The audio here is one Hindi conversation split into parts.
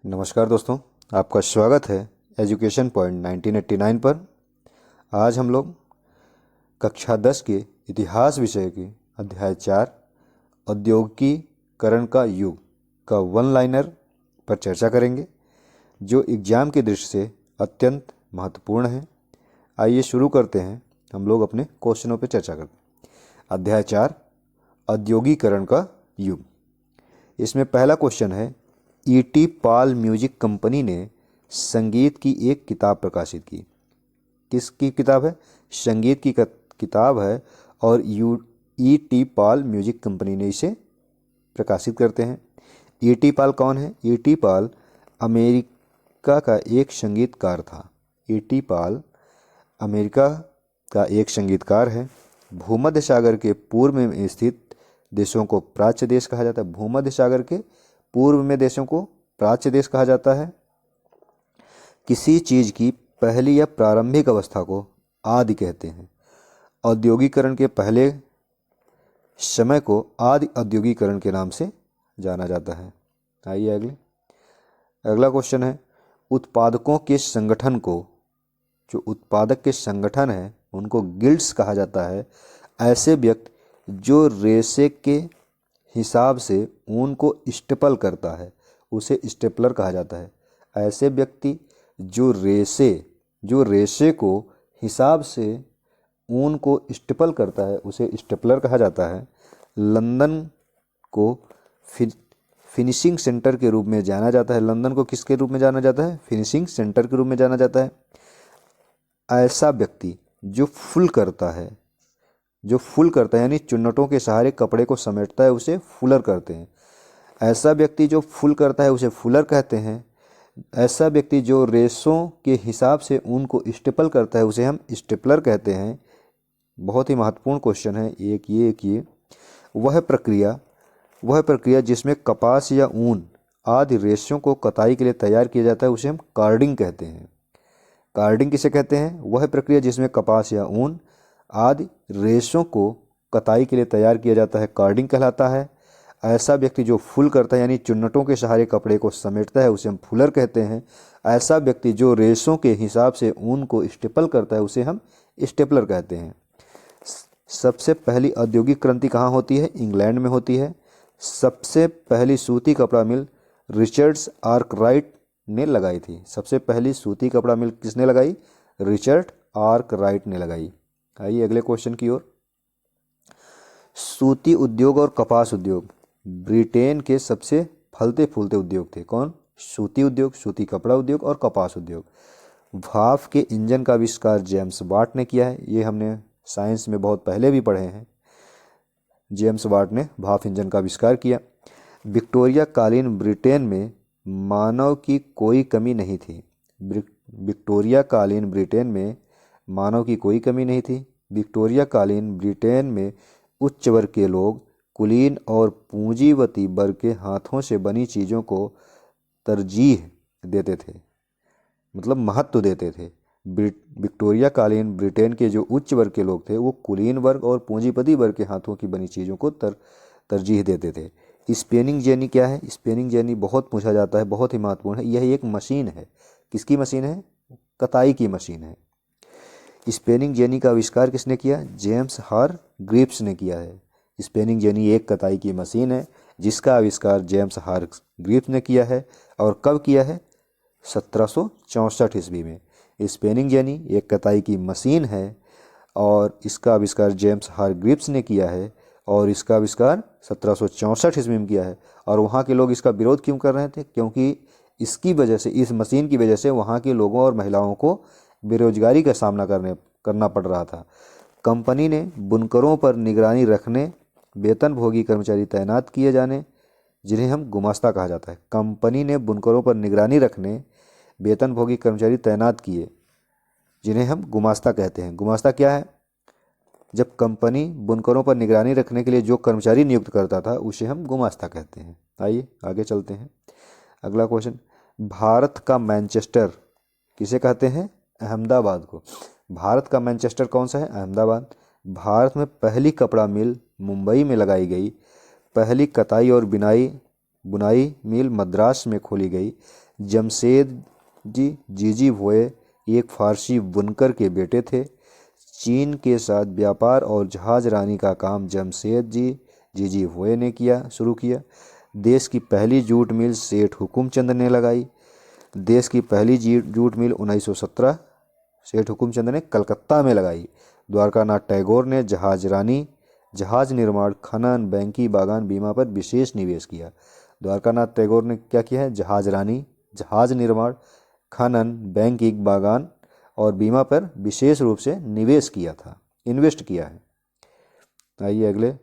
नमस्कार दोस्तों, आपका स्वागत है एजुकेशन पॉइंट 1989 पर। आज हम लोग कक्षा 10 के इतिहास विषय के अध्याय 4 औद्योगिकीकरण का युग का वन लाइनर पर चर्चा करेंगे, जो एग्जाम की दृष्टि से अत्यंत महत्वपूर्ण है। आइए शुरू करते हैं, हम लोग अपने क्वेश्चनों पर चर्चा करते हैं। अध्याय 4 औद्योगिकीकरण का युग। इसमें पहला क्वेश्चन है, ईटी पॉल म्यूजिक कंपनी ने संगीत की एक किताब प्रकाशित की। किसकी किताब है? संगीत की किताब है, और ईटी पॉल म्यूजिक कंपनी ने इसे प्रकाशित करते हैं। ईटी पॉल कौन है? ईटी पॉल अमेरिका का एक संगीतकार था। ईटी पॉल अमेरिका का एक संगीतकार है। भूमध्य सागर के पूर्व में स्थित देशों को प्राच्य देश कहा जाता है। भूमध्य सागर के पूर्व में देशों को प्राच्य देश कहा जाता है। किसी चीज की पहली या प्रारंभिक अवस्था को आदि कहते हैं। औद्योगिकरण के पहले समय को आदि औद्योगिकरण के नाम से जाना जाता है। आइए अगला क्वेश्चन है, उत्पादकों के संगठन को, जो उत्पादक के संगठन है उनको गिल्ड्स कहा जाता है। ऐसे व्यक्ति जो रेशे के हिसाब से ऊन को स्टेपल करता है उसे स्टेपलर कहा जाता है। ऐसे व्यक्ति जो रेशे को हिसाब से ऊन को स्टेपल करता है उसे स्टेपलर कहा जाता है। लंदन को फिनिशिंग सेंटर के रूप में जाना जाता है। लंदन को किसके रूप में जाना जाता है? फिनिशिंग सेंटर के रूप में जाना जाता है। ऐसा व्यक्ति जो फुल करता है यानी चुन्नटों के सहारे कपड़े को समेटता है उसे फुलर कहते हैं। ऐसा व्यक्ति जो फुल करता है उसे फुलर कहते हैं। ऐसा व्यक्ति जो रेशों के हिसाब से ऊन को स्टेपल करता है उसे हम स्टेपलर कहते हैं। बहुत ही महत्वपूर्ण क्वेश्चन है एक ये वह प्रक्रिया जिसमें कपास या ऊन आदि रेशों को कताई के लिए तैयार किया जाता है उसे हम कार्डिंग कहते हैं। कार्डिंग किसे कहते हैं? वह प्रक्रिया जिसमें कपास या ऊन आदि रेशों को कताई के लिए तैयार किया जाता है, कार्डिंग कहलाता है। ऐसा व्यक्ति जो फुल करता है यानी चुन्नटों के सहारे कपड़े को समेटता है उसे हम फुलर कहते हैं। ऐसा व्यक्ति जो रेशों के हिसाब से ऊन को स्टेपल करता है उसे हम स्टेपलर कहते हैं। सबसे पहली औद्योगिक क्रांति कहाँ होती है? इंग्लैंड में होती है। सबसे पहली सूती कपड़ा मिल रिचर्ड्स आर्कराइट ने लगाई थी। सबसे पहली सूती कपड़ा मिल किसने लगाई? रिचर्ड आर्कराइट ने लगाई। आइए अगले क्वेश्चन की ओर। सूती उद्योग और कपास उद्योग ब्रिटेन के सबसे फलते फूलते उद्योग थे। कौन? सूती उद्योग, सूती कपड़ा उद्योग और कपास उद्योग। भाप के इंजन का आविष्कार जेम्स वाट ने किया है। ये हमने साइंस में बहुत पहले भी पढ़े हैं। जेम्स वाट ने भाप इंजन का आविष्कार किया। विक्टोरिया कालीन ब्रिटेन में मानव की कोई कमी नहीं थी। विक्टोरिया कालीन ब्रिटेन में मानव की कोई कमी नहीं थी। विक्टोरिया कालीन ब्रिटेन में उच्च वर्ग के लोग कुलीन और पूंजीवती वर्ग के हाथों से बनी चीज़ों को तरजीह देते थे, मतलब महत्व देते थे। विक्टोरिया कालीन ब्रिटेन के जो उच्च वर्ग के लोग थे वो कुलीन वर्ग और पूंजीपति वर्ग के हाथों की बनी चीज़ों को तरजीह देते थे। स्पिनिंग जेनी क्या है? स्पिनिंग जेनी बहुत पूछा जाता है, बहुत ही महत्वपूर्ण है। यह एक मशीन है। किसकी मशीन है? कताई की मशीन है। स्पिनिंग जेनी का आविष्कार किसने किया? जेम्स हारग्रीव्स ने किया है। स्पिनिंग जेनी एक कताई की मशीन है जिसका आविष्कार जेम्स हारग्रीव्स ने किया है। और कब किया है? 1764 ईस्वी में। स्पिनिंग जेनी एक कताई की मशीन है और इसका आविष्कार जेम्स हारग्रीव्स ने किया है, और इसका आविष्कार 1764 ईस्वी में किया है। और वहाँ के लोग इसका विरोध क्यों कर रहे थे? क्योंकि इसकी वजह से, इस मशीन की वजह से वहाँ के लोगों और महिलाओं को बेरोजगारी का सामना करना पड़ रहा था। कंपनी ने बुनकरों पर निगरानी रखने वेतनभोगी कर्मचारी तैनात किए जाने, जिन्हें हम गुमास्ता कहा जाता है। कंपनी ने बुनकरों पर निगरानी रखने वेतनभोगी कर्मचारी तैनात किए, जिन्हें हम गुमास्ता कहते हैं। गुमास्ता क्या है? जब कंपनी बुनकरों पर निगरानी रखने के लिए जो कर्मचारी नियुक्त करता था उसे हम गुमास्ता कहते हैं। आइए आगे चलते हैं। अगला क्वेश्चन, भारत का मैनचेस्टर किसे कहते हैं? अहमदाबाद को। भारत का मैनचेस्टर कौन सा है? अहमदाबाद। भारत में पहली कपड़ा मिल मुंबई में लगाई गई। पहली कताई और बुनाई मिल मद्रास में खोली गई। जमशेद जी जीजी भोये एक फारसी बुनकर के बेटे थे। चीन के साथ व्यापार और जहाजरानी का काम जमशेद जी जीजी भोये ने शुरू किया। देश की पहली जूट मिल सेठ हुकुमचंद ने लगाई। देश की पहली जूट मिल 1917 सेठ हुकुमचंद ने कलकत्ता में लगाई। द्वारकानाथ टैगोर ने जहाजरानी, जहाज निर्माण, खनन, बैंकिंग, बागान, बीमा पर विशेष निवेश किया। द्वारकानाथ टैगोर ने क्या किया है? जहाजरानी, जहाज निर्माण, खनन, बैंकिंग, बागान और बीमा पर विशेष रूप से निवेश किया था, इन्वेस्ट किया है। आइए अगले।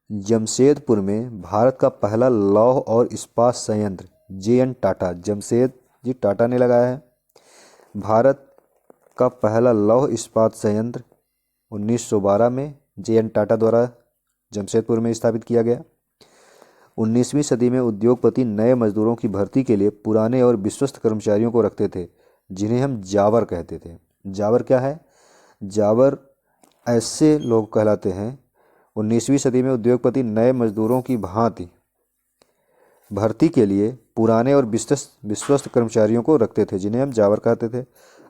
जमशेदपुर में भारत का पहला लौह और इस्पात संयंत्र JN टाटा, जमशेद जी टाटा ने लगाया है। भारत का पहला लौह इस्पात संयंत्र 1912 में JN टाटा द्वारा जमशेदपुर में स्थापित किया गया। 19वीं सदी में उद्योगपति नए मजदूरों की भर्ती के लिए पुराने और विश्वस्त कर्मचारियों को रखते थे, जिन्हें हम जावर कहते थे। जावर क्या है? जावर ऐसे लोग कहलाते हैं। 19वीं सदी में उद्योगपति नए मजदूरों की भांति भर्ती के लिए पुराने और विश्वस्त कर्मचारियों को रखते थे, जिन्हें हम जावर कहते थे।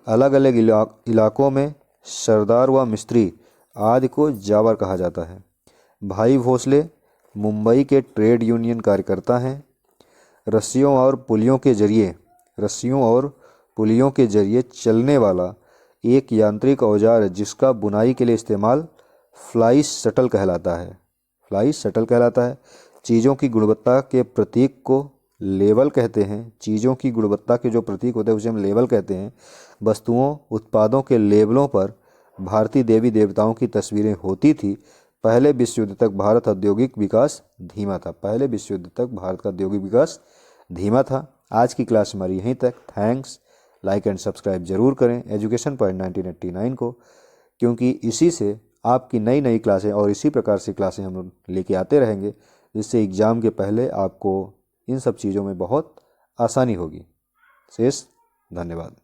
अलग अलग इलाकों में सरदार व मिस्त्री आदि को जावर कहा जाता है। भाई भोसले मुंबई के ट्रेड यूनियन कार्यकर्ता हैं। रस्सियों और पुलियों के जरिए चलने वाला एक यांत्रिक औजार है, जिसका बुनाई के लिए इस्तेमाल फ्लाई शटल कहलाता है। चीज़ों की गुणवत्ता के प्रतीक को लेबल कहते हैं। चीज़ों की गुणवत्ता के जो प्रतीक होते हैं उसे हम लेबल कहते हैं। वस्तुओं, उत्पादों के लेबलों पर भारतीय देवी देवताओं की तस्वीरें होती थी। पहले विश्व युद्ध तक भारत का औद्योगिक विकास धीमा था। आज की क्लास हमारी यहीं तक। थैंक्स। लाइक एंड सब्सक्राइब जरूर करें एजुकेशन पॉइंट 1989 को, क्योंकि इसी से आपकी नई नई क्लासें और इसी प्रकार से क्लासें हम लोग लेके आते रहेंगे, जिससे एग्ज़ाम के पहले आपको इन सब चीज़ों में बहुत आसानी होगी। शेष धन्यवाद।